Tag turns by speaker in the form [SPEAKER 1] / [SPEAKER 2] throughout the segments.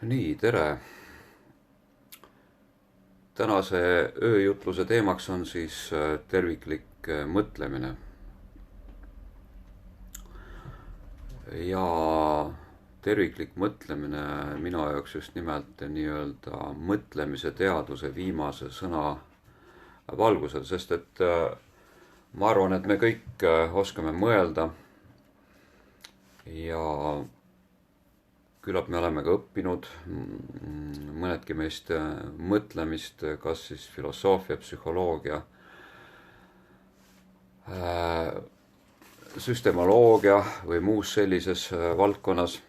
[SPEAKER 1] Nii, tere! Tänase ööjutluse teemaks on siis terviklik mõtlemine. Ja terviklik mõtlemine minu jaoks just nimelt nii-öelda mõtlemise teaduse viimase sõna valgusel, sest et ma arvan, et me kõik oskame mõelda ja küllap me oleme ka õppinud mõnedki meist mõtlemist, kas siis filosoofia, psühholoogia, süstemoloogia või muus sellises valdkonnas.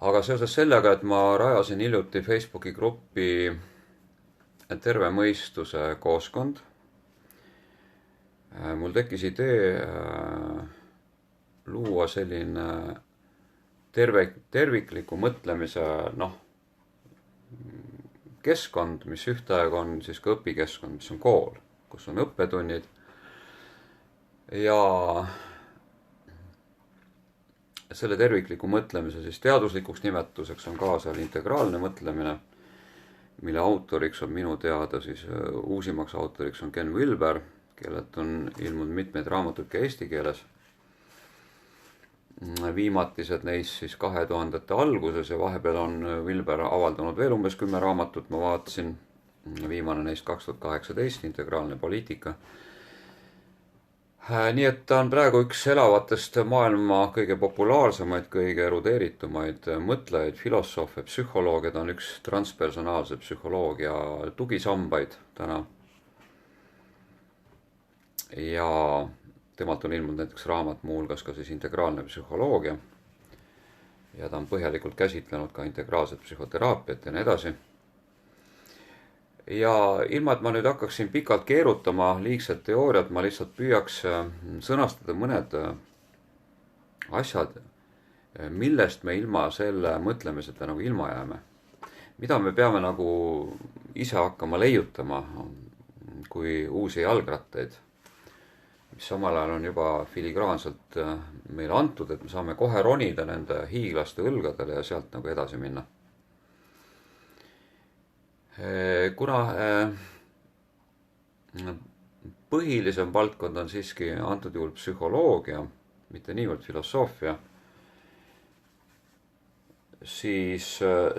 [SPEAKER 1] Aga seoses sellega, et ma rajasin hiljuti Facebooki gruppi Terve mõistuse kooskond, mul tekkis idee luua selline tervikliku mõtlemise keskkond, mis ühtaegu on siis ka õpikeskkond, mis on kool, kus on õppetunnid ja selle tervikliku mõtlemise siis teaduslikuks nimetuseks on ka seal integraalne mõtlemine, mille autoriks on minu teada siis uusimaks autoriks on Ken Wilber, kellelt on ilmunud mitmeid raamatuid ka eesti keeles. Viimatised neist siis 2000-te alguses ja vahepeal on Wilber avaldanud veel umbes 10 raamatut, ma vaatasin, viimane neist 2018, integraalne poliitika. Nii et ta on praegu üks elavatest maailma kõige populaarsemaid, kõige erudeeritumaid mõtlejaid, filosoofe, psühholooge, ta on üks transpersonaalse psühholoogia tugisambaid täna. Ja temalt on ilmunud näiteks raamat muuhulgas ka siis integraalne psühholoogia ja ta on põhjalikult käsitlenud ka integraalset psühhoteraapiat ja nii edasi. Ja ilma, et ma nüüd hakkaksin pikalt keerutama liigset teooriat, ma lihtsalt püüaks sõnastada mõned asjad, millest me ilma selle mõtlemiseta nagu ilma jääme. Mida me peame nagu ise hakkama leiutama kui uusi jalgrattaid, mis samal ajal on juba filigraanselt meile antud, et me saame kohe ronida nende hiiglaste õlgadele ja sealt nagu edasi minna. Kuna põhilisem valdkond on siiski antud juhul psühholoogia, mitte niivõrd filosoofia, siis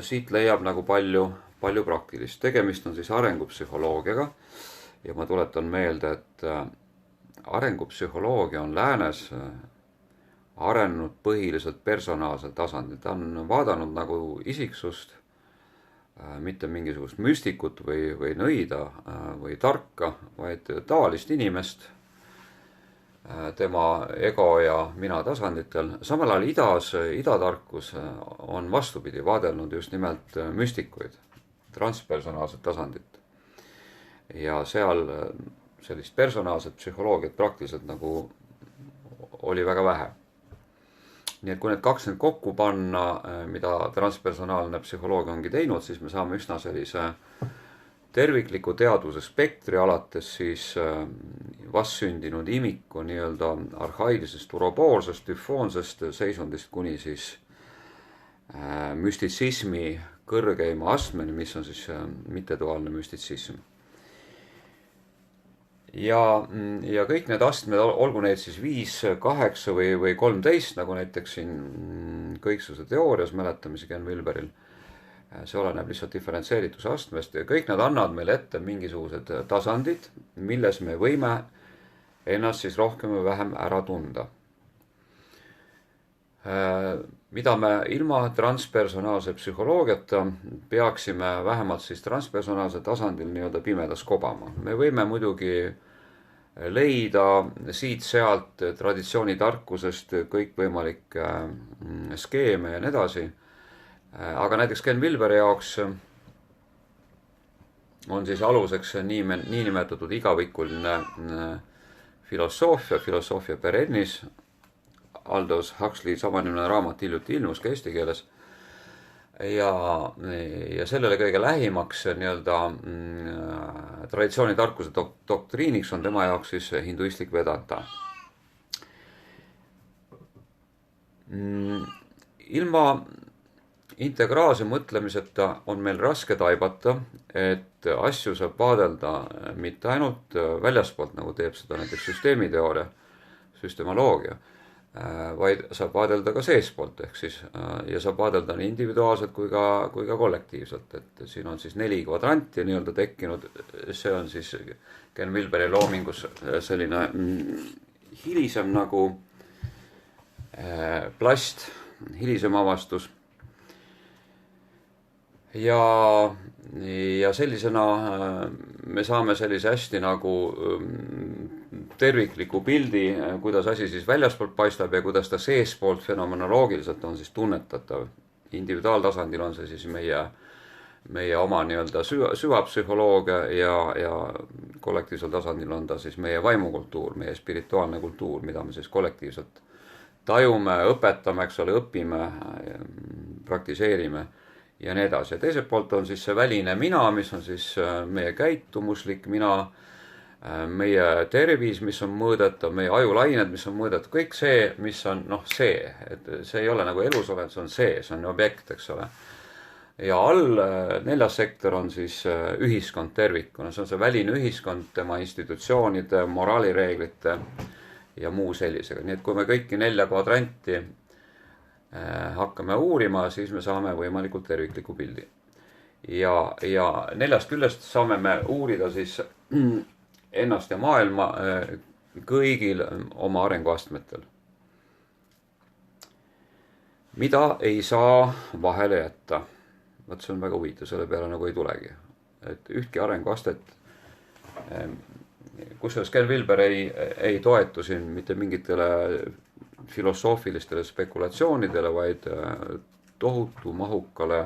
[SPEAKER 1] siit leiab nagu palju praktilist. Tegemist on siis arengupsühholoogiaga ja ma tuletan meelde, et arengupsühholoogia on läänes arenenud põhiliselt personaalsel tasandil. Ta on vaadanud nagu isiksust, mitte mingisugust müstikut või nõida või tarka, vaid tavalist inimest tema ego ja mina tasanditel. Samal ajal idatarkus on vastupidi vaadelnud just nimelt müstikuid, transpersonaalset tasandit. Ja seal sellist personaalset psühholoogiat praktiliselt nagu oli väga vähe. Nii et kui need kaks nüüd kokku panna, mida transpersonaalne psühholoogia ongi teinud, siis me saame üsna sellise tervikliku teaduse spektri alates siis vastsündinud imiku nii-öelda arhailisest uroboolsest, tüfoonsest seisundist kuni siis müstitsismi kõrgeima astmeni, mis on siis mitteduaalne müstitsism. Ja kõik need astmed, olgu neid siis 5, 8 või 13, nagu näiteks siin kõiksuse teoorias mäletamisi Ken Wilberil, see oleneb lihtsalt diferentseerituse astmest ja kõik nad annavad meile ette mingisugused tasandid, milles me võime ennast siis rohkem või vähem ära tunda. Mida me ilma transpersonaalse psühholoogiata peaksime vähemalt siis transpersonaalse tasandil nii-öelda pimedas kobama. Me võime muidugi leida siit-sealt traditsioonitarkusest kõikvõimalikke skeeme ja nii edasi. Aga näiteks Ken Wilberi jaoks on siis aluseks niinimetatud igavikuline filosoofia perennis. Aldous Huxley samanimene raamat hiljuti ilmus ka eesti keeles. Ja sellele kõige lähimaks nii-öelda traditsioonitarkuse doktriiniks on tema jaoks siis hinduistlik vedanta. ilma integraalse mõtlemiseta on meil raske taibata, et asju saab vaadelda mitte ainult väljaspoolt, nagu teeb seda näiteks süsteemiteooria, süstemoloogia, vaid saab vaadelda ka seespoolt, ehk siis ja saab vaadelda nii individuaalselt kui ka kollektiivselt, et siin on siis 4 kvadranti nii-öelda tekkinud, see on siis Ken Wilberi loomingus selline hilisem nagu plast, hilisem avastus. Ja sellisena me saame sellise hästi nagu tervikliku pildi, kuidas asi siis väljaspoolt paistab ja kuidas ta seespoolt fenomenoloogiliselt on siis tunnetatav. Individuaaltasandil on see siis meie oma nii-öelda süvapsühholoogia ja kollektiivsel tasandil on ta siis meie vaimukultuur, meie spirituaalne kultuur, mida me siis kollektiivselt tajume, õpetame, eks ole, õpime, praktiseerime ja nii edasi. Ja teiselt poolt on siis see väline mina, mis on siis meie käitumuslik mina, meie tervis, mis on mõõdetav, meie ajulained, mis on mõõdetav, kõik see, mis on see, et see ei ole nagu elus olev, see on objekt, eks ole. Ja all 4. sektor on siis ühiskond tervikuna, see on see väline ühiskond, tema institutsioonide, moraalireeglite ja muu sellisega. Nii et kui me kõiki 4 kvadranti hakkame uurima, siis me saame võimalikult tervikliku pildi. Ja 4 küljest saame me uurida siis ennast ja maailma kõigil oma arenguastmetel. Mida ei saa vahele jätta? Võt see on väga huvitav, selle peale nagu ei tulegi. Et ühtki arenguastet, kusjuures Ken Wilber ei toetu siin mitte mingitele filosoofilistele spekulatsioonidele, vaid tohutu mahukale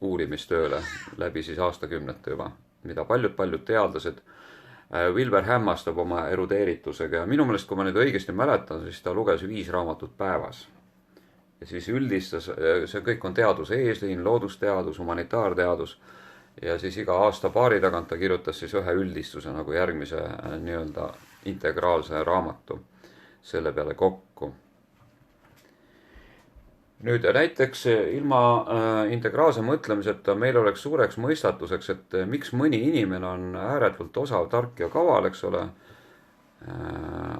[SPEAKER 1] uurimistööle läbi siis aastakümnete juba, mida paljud teadlased. Wilber hämmastab oma erudeeritusega ja minu meelest, kui ma nüüd õigesti mäletan, siis ta luges 5 raamatut päevas. Ja siis üldistas, see kõik on teaduse eesliin, loodusteadus, humanitaarteadus ja siis iga aasta-paari tagant ta kirjutas siis ühe üldistuse nagu järgmise nii-öelda integraalse raamatu selle peale kokku. Nüüd näiteks ilma integraalse mõtlemiseta meil oleks suureks mõistatuseks, et miks mõni inimene on ääretult osav, tark ja kaval, eks ole,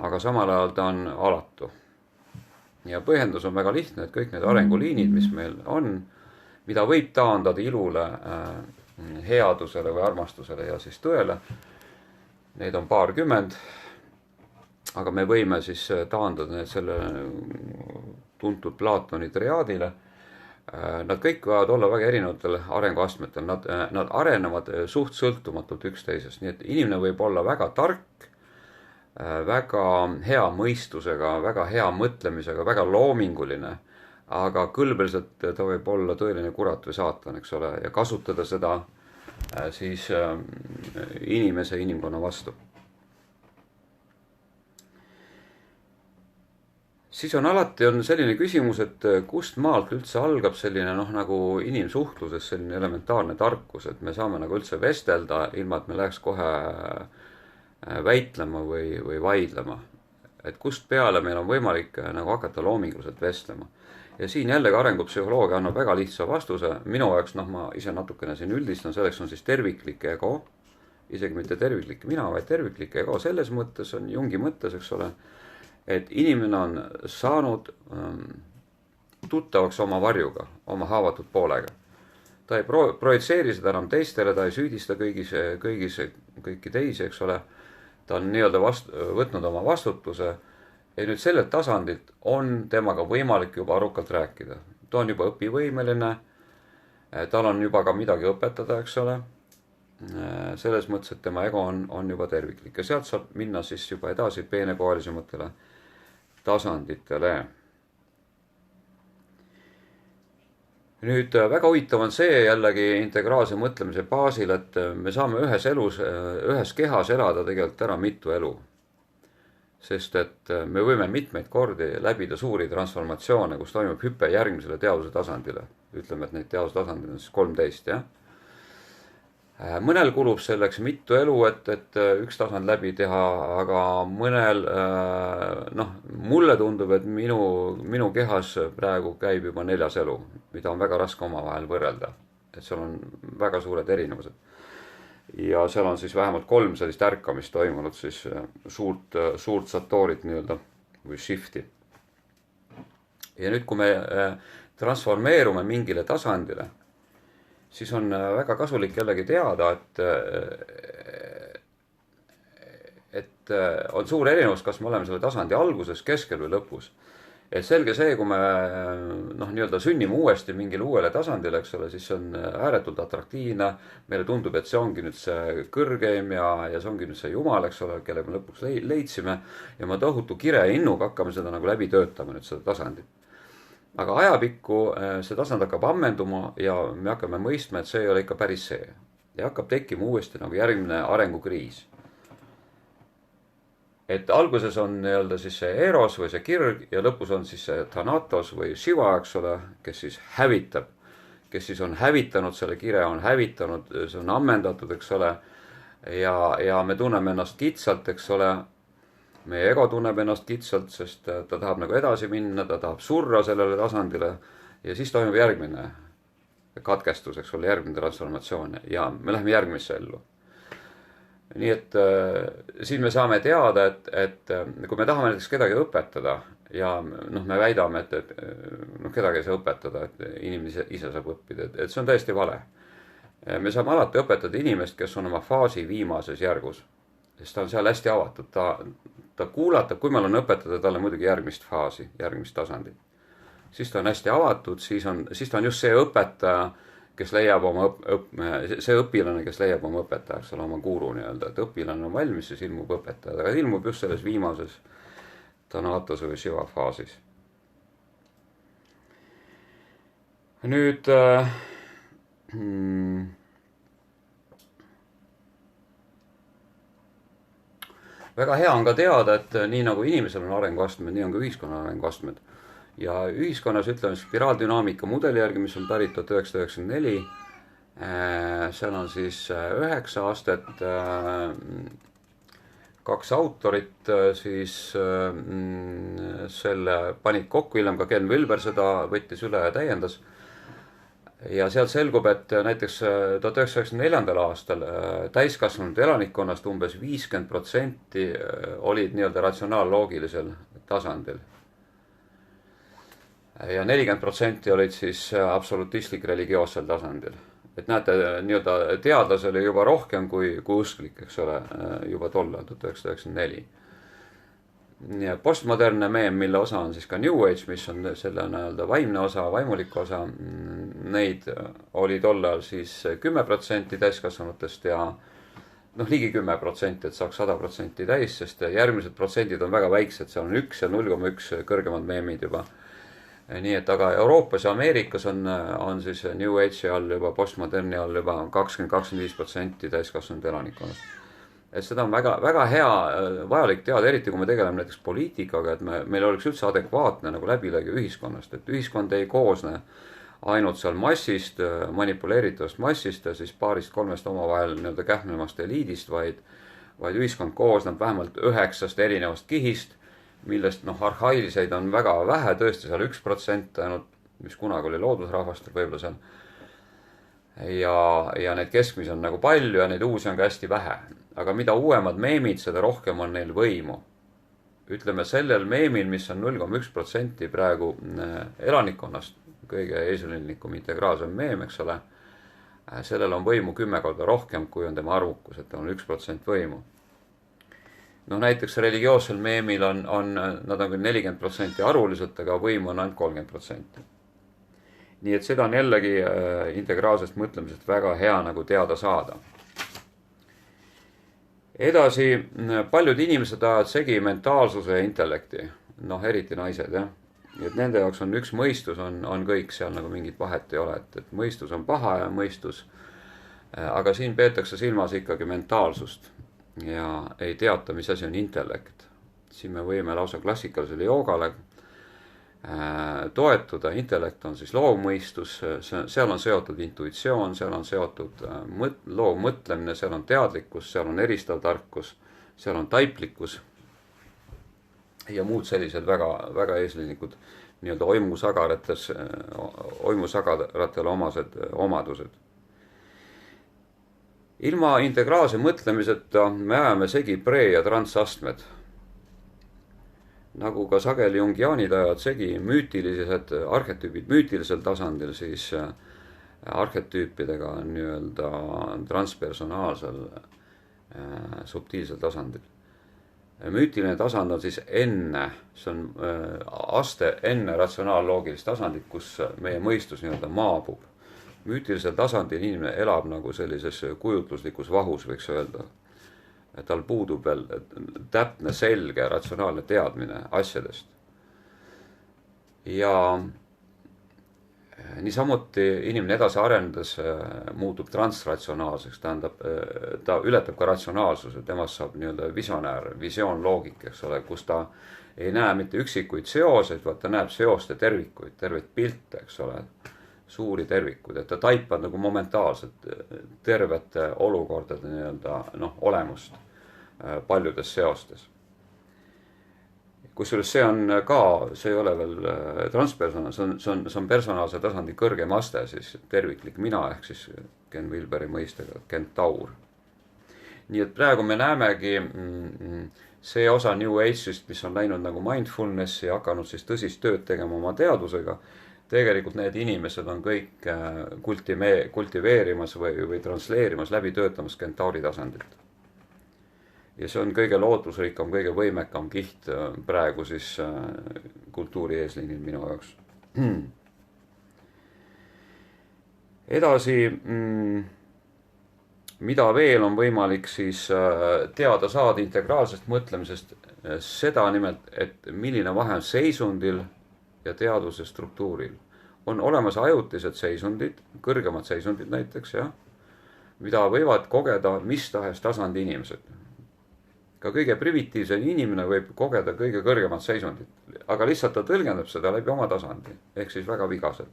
[SPEAKER 1] aga samal ajal ta on alatu. Ja põhjendus on väga lihtne, et kõik need arenguliinid, mis meil on, mida võib taandada ilule, headusele või armastusele ja siis tõele, neid on paarkümmend, aga me võime siis taandada need selle tuntud Platoni triaadile. Nad kõik võivad olla väga erinevatel arenguastmetel, nad arenevad suht sõltumatult üksteisest, nii et inimene võib olla väga tark, väga hea mõistusega, väga hea mõtlemisega, väga loominguline, aga kõlbeliselt ta võib olla tõeline kurat või saatan, eks ole, ja kasutada seda siis inimkonna vastu. Siis on alati selline küsimus, et kust maalt üldse algab selline nagu inimsuhtluses selline elementaarne tarkus, et me saame nagu üldse vestelda, ilma et me läheks kohe väitlema või vaidlema. Et kust peale meil on võimalik nagu hakata loominguliselt vestlema. Ja siin jällegi arengupsühholoogia annab väga lihtsa vastuse. Minu jaoks, ma ise natukene siin üldistan, selleks on siis terviklik ego, isegi mitte terviklik mina, vaid terviklik ego. Selles mõttes on Jungi mõttes, eks ole, et inimene on saanud tuttavaks oma varjuga, oma haavatud poolega. Ta ei projitseeri seda enam teistele, ta ei süüdista kõiki teisi, eks ole. Ta on nii-öelda võtnud oma vastutuse ja nüüd sellelt tasandilt on temaga võimalik juba arukalt rääkida. Ta on juba õpivõimeline, tal on juba ka midagi õpetada, eks ole. Selles mõttes, et tema ego on juba terviklik ja sealt saab minna siis juba edasi peenekoelisematele tasanditele. Nüüd väga huvitav on see jällegi integraalse mõtlemise baasil, et me saame ühes kehas elada tegelikult ära mitu elu. Sest et me võime mitmeid kordi läbida suuri transformatsioone, kus toimub hüpe järgmisele teaduse tasandile. Ütleme, et neid teaduse tasandil on siis 13, jah. Mõnel kulub selleks mitu elu, et üks tasand läbi teha, aga mõnel, noh, mulle tundub, et minu kehas praegu käib juba 4. elu, mida on väga raske omavahel võrrelda. Et seal on väga suured erinevused. Ja seal on siis vähemalt 3 sellist ärkamist toimunud, siis suurt satoorit nii-öelda või shifti. Ja nüüd, kui me transformeerume mingile tasandile, siis on väga kasulik jällegi teada, et on suur erinevus, kas me oleme selle tasandi alguses, keskel või lõpus. Et selge see, kui me nii-öelda sünnime uuesti mingile uuele tasandile, eks ole, siis see on ääretult atraktiivne. Meile tundub, et see ongi nüüd see kõrgeim ja see ongi nüüd see Jumal, eks ole, kelle me lõpuks leidsime. Ja me tohutu kire ja innuga hakkame seda nagu läbi töötama nüüd seda tasandit. Aga ajapikku see tasand hakkab ammenduma ja me hakkame mõistma, et see ei ole ikka päris see. Ja hakkab tekkima uuesti nagu järgmine arengukriis. Et alguses on nii-öelda siis see Eros või see kirg ja lõpus on siis see Thanatos või Shiva, eks ole, kes siis hävitab. Kes siis on hävitanud selle kire, on hävitanud, see on ammendatud, eks ole. Ja me tunneme ennast kitsalt, eks ole. Meie ego tunneb ennast kitsalt, sest ta tahab nagu edasi minna, ta tahab surra sellele tasandile. Ja siis toimub järgmine katkestus, eks ole, järgmine transformatsioon ja me läheme järgmisse ellu. Nii et siin me saame teada, et kui me tahame näiteks kedagi õpetada ja me väidame, et kedagi ei saa õpetada, et inimene ise saab õppida, et see on täiesti vale. Me saame alati õpetada inimest, kes on oma faasi viimases järgus, sest ta on seal hästi avatud, ta kuulatab, kui meil on õpetada talle muidugi järgmist faasi, järgmist tasandit. Siis ta on hästi avatud, siis ta on just see õpetaja, kes leiab see õpilane, kes leiab oma õpetajaks, oma guru nii-öelda, et õpilane on valmis, siis ilmub õpetaja, aga ilmub just selles viimases Thanatos või Shiva faasis. Nüüd väga hea on ka teada, et nii nagu inimesel on arenguastmed, nii on ka ühiskonna arenguastmed. Ja ühiskonnas ütleme spiraaldünaamika mudeli järgi, mis on pärit 1994, seal on siis 9 aastat, 2 autorit siis selle panid kokku, hiljem ka Ken Wilber seda võttis üle ja täiendas. Ja sealt selgub, et näiteks 1994. aastal täiskasvanud elanikkonnast umbes 50% olid nii-öelda ratsionaaloogilisel tasandil. Ja 40% olid siis absolutistlik religioossel tasandil. Et näete, nii-öelda teadlasi oli juba rohkem kui usklik, eks ole, juba tollal 1994. Ja postmodernne meem, mille osa on siis ka New Age, mis on selle nii-öelda vaimne osa, vaimulik osa, neid oli tollal siis 10% täiskasvanutest ja ligi 10%, et saaks 100% täis, sest järgmised protsendid on väga väiksed, seal on 1 ja 0,1 kõrgemad meemid juba. Nii et aga Euroopas ja Ameerikas on siis New Age'i all juba, postmoderni all juba 20-25% täiskasvanud elanikkonnast. Et seda on väga, väga hea vajalik teada, eriti kui me tegeleme näiteks poliitikaga, et meil oleks üldse adekvaatne nagu läbilõige ühiskonnast, et ühiskond ei koosne ainult seal massist, manipuleeritavast massist ja siis 2-3 omavahel nii-öelda kähmlemast eliidist, vaid ühiskond koosneb vähemalt 9 erinevast kihist, millest arhailiseid on väga vähe, tõesti seal 1% ainult, mis kunagi oli loodusrahvastel võib-olla seal. Ja neid keskmisi on nagu palju ja neid uusi on ka hästi vähe. Aga mida uuemad meemid, seda rohkem on neil võimu. Ütleme sellel meemil, mis on 0,1% praegu elanikkonnast, kõige eesliinikum integraalsem meem, eks ole, sellel on võimu 10 korda rohkem, kui on tema arvukus, et on 1% võimu. Näiteks religioossel meemil nad on küll 40% arvuliselt, aga võim on ainult 30%. Nii et seda on jällegi integraalsest mõtlemisest väga hea nagu teada saada. Edasi, paljud inimesed ajavad segi mentaalsuse ja intellekti, eriti naised, jah. Et nende jaoks on üks mõistus, on kõik seal nagu mingit vahet ei ole, et mõistus on paha ja mõistus, aga siin peetakse silmas ikkagi mentaalsust. Ja ei teata, mis asi on intellekt. Siin me võime lausa klassikalisele joogale toetuda. Intellekt on siis loovmõistus, seal on seotud intuitsioon, seal on seotud loovmõtlemine, seal on teadlikkus, seal on eristav tarkus, seal on taiplikkus ja muud sellised väga, väga eesliinikud nii-öelda oimusagaratele omased omadused. Ilma integraalse mõtlemiseta me ajame segi pre- ja transastmed. Nagu ka sageli jungiaanid ajavad segi müütilised arhetüübid müütilisel tasandil, siis arhetüüpidega nii-öelda transpersonaalsel subtiilsel tasandil. Müütiline tasand on siis enne, see on aste enne ratsionaalloogilist tasandit, kus meie mõistus nii-öelda maabub. Müütilisel tasandil inimene elab nagu sellises kujutluslikus vahus, võiks öelda. Tal puudub veel täpne, selge, ratsionaalne teadmine asjadest. Ja niisamuti inimene edasi arenedes muutub transratsionaalseks, tähendab, ta ületab ka ratsionaalsuse, temast saab nii-öelda visionäär, visioonloogik, eks ole, kus ta ei näe mitte üksikuid seoseid, vaid ta näeb seoste tervikuid, terveid pilte, eks ole, suuri tervikuid, et ta taipab nagu momentaalselt tervete olukordade nii-öelda olemust paljudes seostes. Kusjuures see on ka, see ei ole veel transpersonaalne, see on personaalse tasandi kõrgem aste, siis terviklik mina, ehk siis Ken Wilberi mõistega kentaur. Nii et praegu me näemegi see osa New Age'ist, mis on läinud nagu mindfulnessi ja hakanud siis tõsist tööd tegema oma teadusega. Tegelikult need inimesed on kõik kultiveerimas või transleerimas, läbi töötamas kentauri tasandilt. Ja see on kõige lootusrikkam, kõige võimekam kiht praegu siis kultuuri eesliinil minu jaoks. Edasi, mida veel on võimalik siis teada saada integraalsest mõtlemisest, seda nimelt, et milline vahe on seisundil ja teadvuse struktuuril. On olemas ajutised seisundid, kõrgemad seisundid näiteks, mida võivad kogeda mis tahes tasandi inimesed. Ka kõige primitiivsem inimene võib kogeda kõige kõrgemat seisundit, aga lihtsalt ta tõlgendab seda läbi oma tasandi, ehk siis väga vigaselt.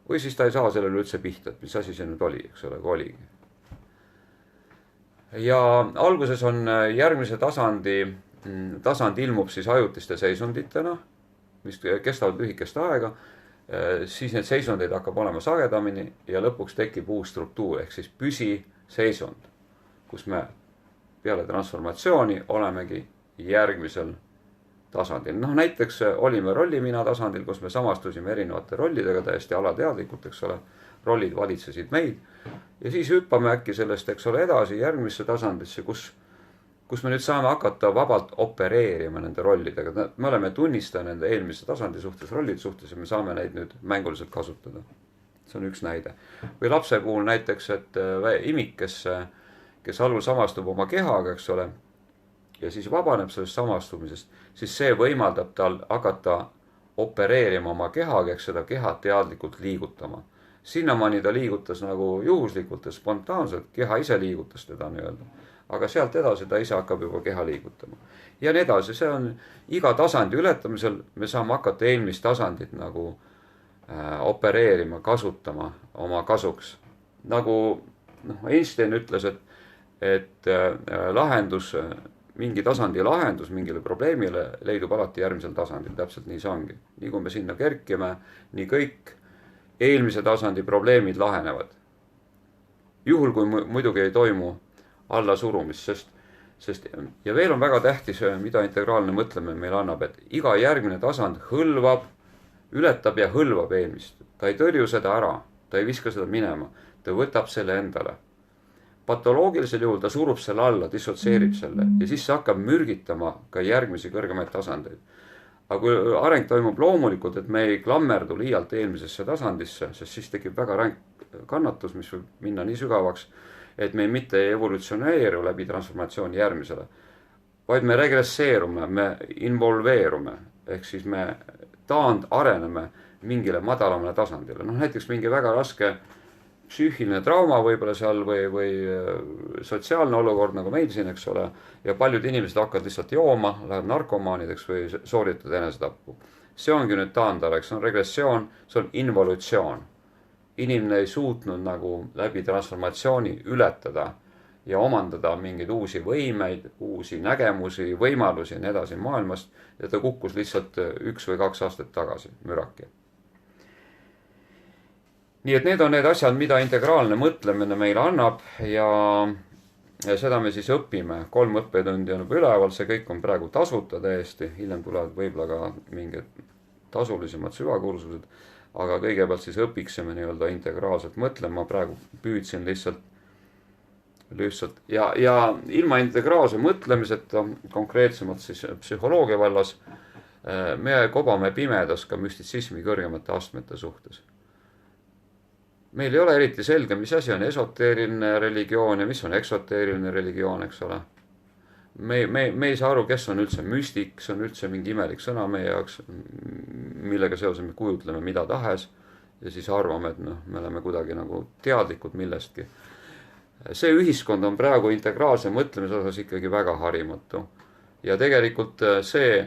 [SPEAKER 1] Või siis ta ei saa sellele üldse pihta, et mis asi see nüüd oli, eks ole, kui oligi. Ja alguses on järgmise tasand ilmub siis ajutiste seisunditena, mis kestavad lühikest aega, siis need seisundid hakkab olema sagedamini ja lõpuks tekib uus struktuur, ehk siis püsiseisund, kus me peale transformatsiooni olemegi järgmisel tasandil. Näiteks olime rollimina tasandil, kus me samastusime erinevate rollidega täiesti alateadlikult, eks ole, rollid valitsesid meid. Ja siis hüppame äkki sellest, eks ole, edasi järgmisse tasandisse, kus me nüüd saame hakata vabalt opereerima nende rollidega. Me oleme tunnista nende eelmise tasandi suhtes, rollide suhtes ja me saame neid nüüd mänguliselt kasutada. See on üks näide. Või lapse puhul näiteks, et imik, kes algul samastub oma kehaga, eks ole, ja siis vabaneb sellest samastumisest, siis see võimaldab tal hakata opereerima oma kehaga, eks seda keha teadlikult liigutama. Sinnamaani ta liigutas nagu juhuslikult ja spontaanselt, keha ise liigutas teda nii-öelda. Aga sealt edasi ta ise hakkab juba keha liigutama. Ja nii edasi, see on iga tasandi ületamisel, me saame hakata eelmist tasandit nagu opereerima, kasutama oma kasuks. Nagu Einstein ütles, et lahendus, mingi tasandi lahendus mingile probleemile leidub alati järgmisel tasandil, täpselt nii see ongi. Nii kui me sinna kerkime, nii kõik eelmise tasandi probleemid lahenevad. Juhul kui muidugi ei toimu alla surumist, sest ja veel on väga tähtis, mida integraalne mõtlemine meil annab, et iga järgmine tasand hõlvab, ületab ja hõlvab eelmist. Ta ei tõrju seda ära, ta ei viska seda minema, ta võtab selle endale. Patoloogilisel juhul ta surub selle alla, dissotseerib selle ja siis see hakkab mürgitama ka järgmisi kõrgemaid tasandeid. Aga kui areng toimub loomulikult, et me ei klammerdu liialt eelmisesse tasandisse, sest siis tekib väga ränk kannatus, mis võib minna nii sügavaks, et me mitte ei evolutsioneeru läbi transformatsiooni järgmisele, vaid me regresseerume, me involveerume, ehk siis me areneme mingile madalamale tasandile. Näiteks mingi väga raske psüühiline trauma võib-olla seal või sotsiaalne olukord nagu meil siin, eks ole, ja paljud inimesed hakkavad lihtsalt jooma, läheb narkomaanideks või sooritavad enesetappu. see ongi nüüd taandavaks, see on regressioon, see on involutsioon. Inimene ei suutnud nagu läbi transformatsiooni ületada ja omandada mingeid uusi võimeid, uusi nägemusi, võimalusi ja nii edasi maailmast ja ta kukkus lihtsalt 1 või 2 aastat tagasi müraki. Nii et need on need asjad, mida integraalne mõtlemine meile annab ja seda me siis õpime. 3 õppetundi on juba üleval, see kõik on praegu tasuta täiesti, hiljem tulevad võib-olla ka mingid tasulisemad süvakursused, aga kõigepealt siis õpiksime nii-öelda integraalselt mõtlema, praegu püüdsin lihtsalt ja ilma integraalse mõtlemiseta, konkreetsemalt siis psühholoogia vallas, me kobame pimedas ka müstitsismi kõrgemate astmete suhtes. Meil ei ole eriti selge, mis asi on esoteeriline religioon ja mis on eksoteeriline religioon, eks ole. Me ei saa aru, kes on üldse müstik, see on üldse mingi imelik sõna meie jaoks, millega seoses me kujutleme mida tahes ja siis arvame, et me oleme kuidagi nagu teadlikud millestki. See ühiskond on praegu integraalse mõtlemise osas ikkagi väga harimatu. Ja tegelikult see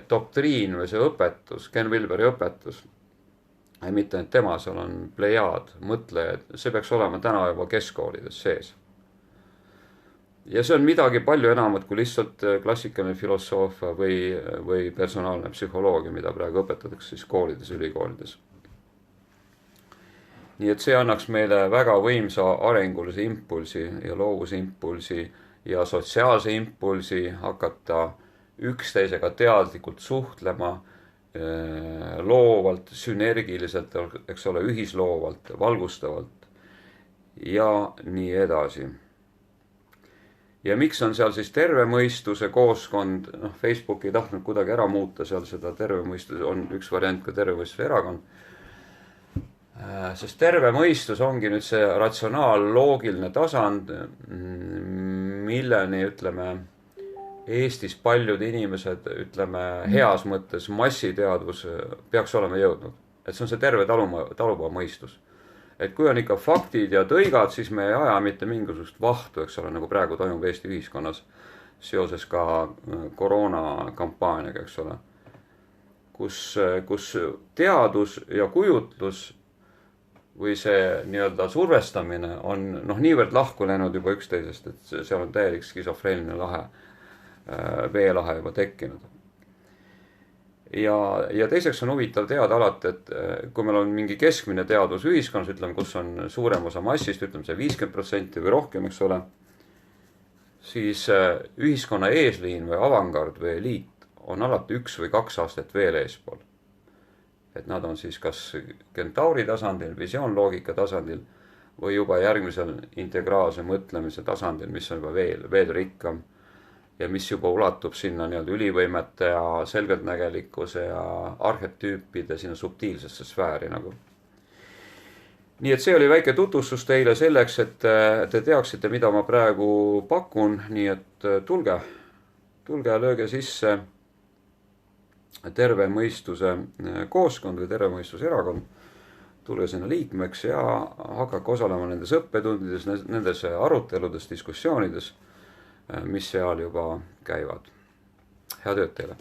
[SPEAKER 1] doktriin või see õpetus, Ken Wilberi õpetus, mitte et tema, seal on plejaad, mõtlejad, see peaks olema täna juba keskkoolides sees. Ja see on midagi palju enamat kui lihtsalt klassikaline filosoofia või personaalne psühholoogia, mida praegu õpetatakse siis koolides, ülikoolides. Nii et see annaks meile väga võimsa arengulise impulsi ja loovusimpulsi ja sotsiaalse impulsi hakata üksteisega teadlikult suhtlema, loovalt, sünergiliselt, eks ole, ühisloovalt, valgustavalt ja nii edasi. Ja miks on seal siis tervemõistuse kooskond, Facebook ei tahtnud kuidagi ära muuta seal seda tervemõistuse, on üks variant ka tervemõistuse erakond, sest terve mõistus ongi nüüd see ratsionaal-loogiline tasand, milleni, ütleme, Eestis paljud inimesed, ütleme, heas mõttes massiteadvus peaks olema jõudnud. Et see on see terve taluba mõistus. Et kui on ikka faktid ja tõigad, siis me ei aja mitte mingisugust vahtu, eks ole, nagu praegu toimub Eesti ühiskonnas seoses ka koroonakampaaniaga, eks ole. Kus teadus ja kujutlus või see nii-öelda survestamine on niivõrd lahku läinud juba üksteisest, et seal on täielik skisofreeniline veelahe juba tekkinud. Ja teiseks on huvitav teada alati, et kui meil on mingi keskmine teadus ühiskonnas, ütleme, kus on suurem osa massist, ütleme see 50% või rohkem, eks ole, siis ühiskonna eesliin või avangard või eliit on alati 1 või 2 aastat veel eespool. Et nad on siis kas kentauri tasandil, visioonloogika tasandil või juba järgmisel integraalse mõtlemise tasandil, mis on juba veel rikkam ja mis juba ulatub sinna nii-öelda ülivõimete ja selgeltnägelikkuse ja arhetüüpide sinna subtiilsesse sfääri nagu. Nii et see oli väike tutvustus teile selleks, et te teaksite, mida ma praegu pakun, nii et tulge ja lööge sisse terve mõistuse kooskond või terve mõistuse erakond, tulge sinna liikmeks ja hakake osalema nendes õppetundides, nendes aruteludes, diskussioonides, mis seal juba käivad. Head tööd teile!